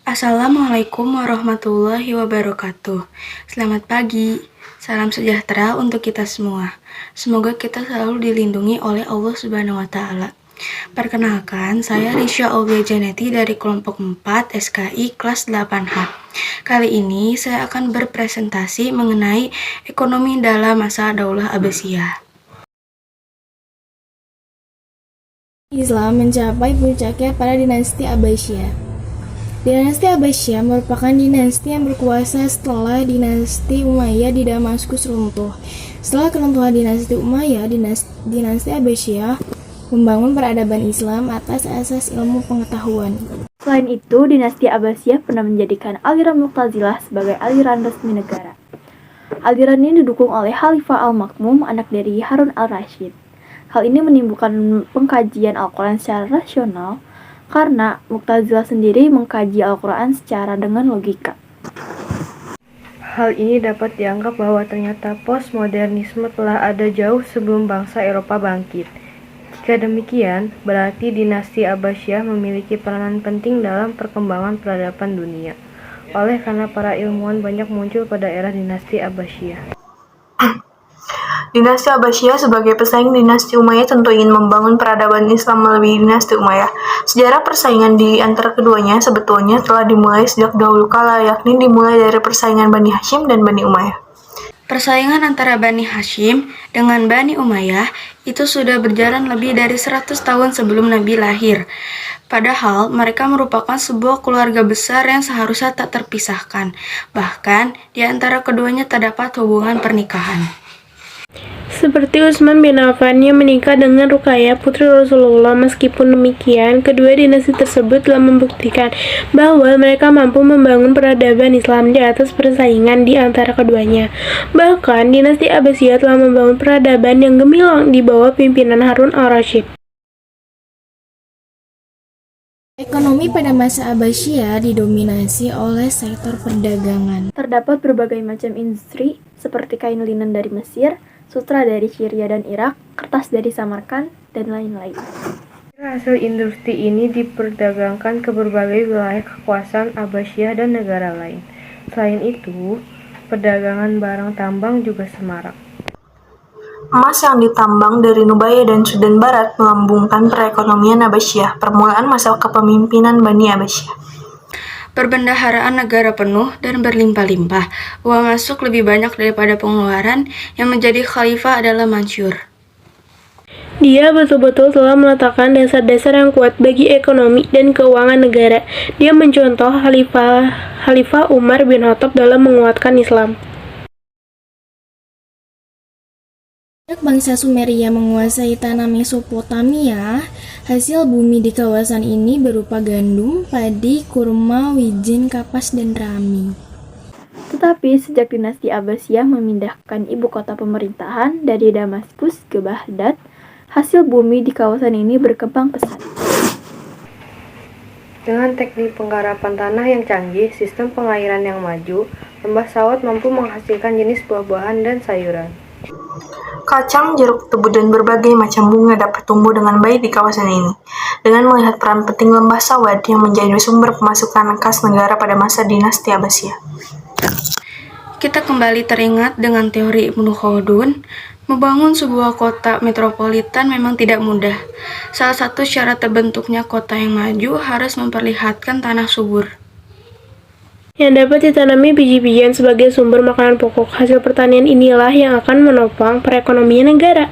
Assalamualaikum warahmatullahi wabarakatuh. Selamat pagi, salam sejahtera untuk kita semua. Semoga kita selalu dilindungi oleh Allah Subhanahu wa Ta'ala. Perkenalkan, saya Risha Aulia Janeti dari kelompok 4 SKI kelas 8H. Kali ini saya akan berpresentasi mengenai ekonomi dalam masa Daulah Abbasiyah. Islam mencapai puncaknya pada dinasti Abbasiyah. Dinasti Abbasiyah merupakan dinasti yang berkuasa setelah dinasti Umayyah di Damaskus runtuh. Setelah keruntuhan dinasti Umayyah, dinasti Abbasiyah membangun peradaban Islam atas asas ilmu pengetahuan. Selain itu, dinasti Abbasiyah pernah menjadikan aliran Mu'tazilah sebagai aliran resmi negara. Aliran ini didukung oleh Khalifah Al-Makmum, anak dari Harun Al-Rashid. Hal ini menimbulkan pengkajian Al-Quran secara rasional, karena Mu'tazilah sendiri mengkaji Al-Quran secara dengan logika. Hal ini dapat dianggap bahwa ternyata postmodernisme telah ada jauh sebelum bangsa Eropa bangkit. Jika demikian, berarti dinasti Abbasiyah memiliki peranan penting dalam perkembangan peradaban dunia. Oleh karena para ilmuwan banyak muncul pada era dinasti Abbasiyah. Dinasti Abbasiyah sebagai pesaing dinasti Umayyah tentu ingin membangun peradaban Islam melebihi dinasti Umayyah. Sejarah persaingan di antara keduanya sebetulnya telah dimulai sejak dahulu kala, yakni dimulai dari persaingan Bani Hashim dan Bani Umayyah. Persaingan antara Bani Hashim dengan Bani Umayyah itu sudah berjalan lebih dari 100 tahun sebelum Nabi lahir. Padahal mereka merupakan sebuah keluarga besar yang seharusnya tak terpisahkan. Bahkan di antara keduanya terdapat hubungan pernikahan. Seperti Utsman bin Affan yang menikah dengan Ruqayyah putri Rasulullah. Meskipun demikian, kedua dinasti tersebut telah membuktikan bahwa mereka mampu membangun peradaban Islam di atas persaingan di antara keduanya. Bahkan, dinasti Abbasiyah telah membangun peradaban yang gemilang di bawah pimpinan Harun al-Rashid. Ekonomi pada masa Abbasiyah didominasi oleh sektor perdagangan. Terdapat berbagai macam industri seperti kain linen dari Mesir, sutra dari Syria dan Irak, kertas dari Samarkand, dan lain-lain. Hasil industri ini diperdagangkan ke berbagai wilayah kekuasaan Abbasiyah dan negara lain. Selain itu, perdagangan barang tambang juga semarak. Emas yang ditambang dari Nubaya dan Sudan Barat melambungkan perekonomian Abbasiyah, permulaan masa kepemimpinan Bani Abbasiyah. Perbendaharaan negara penuh dan berlimpah-limpah. Uang masuk lebih banyak daripada pengeluaran, yang menjadi khalifah adalah Mansur. Dia betul-betul telah meletakkan dasar-dasar yang kuat bagi ekonomi dan keuangan negara. Dia mencontoh Khalifah Umar bin Khattab dalam menguatkan Islam. Sejak bangsa Sumeria menguasai tanah Mesopotamia, hasil bumi di kawasan ini berupa gandum, padi, kurma, wijen, kapas, dan rami. Tetapi sejak dinasti Abbasiyah memindahkan ibu kota pemerintahan dari Damaskus ke Baghdad, hasil bumi di kawasan ini berkembang pesat. Dengan teknik penggarapan tanah yang canggih, sistem pengairan yang maju, lembah sawat mampu menghasilkan jenis buah-buahan dan sayuran. Kacang, jeruk, tebu, dan berbagai macam bunga dapat tumbuh dengan baik di kawasan ini. Dengan melihat peran penting lembah sawat yang menjadi sumber pemasukan kas negara pada masa dinasti Abbasiyah. Kita kembali teringat dengan teori Ibnu Khaldun, membangun sebuah kota metropolitan memang tidak mudah. Salah satu syarat terbentuknya kota yang maju harus memperlihatkan tanah subur yang dapat ditanami biji-bijian sebagai sumber makanan pokok. Hasil pertanian inilah yang akan menopang perekonomian negara.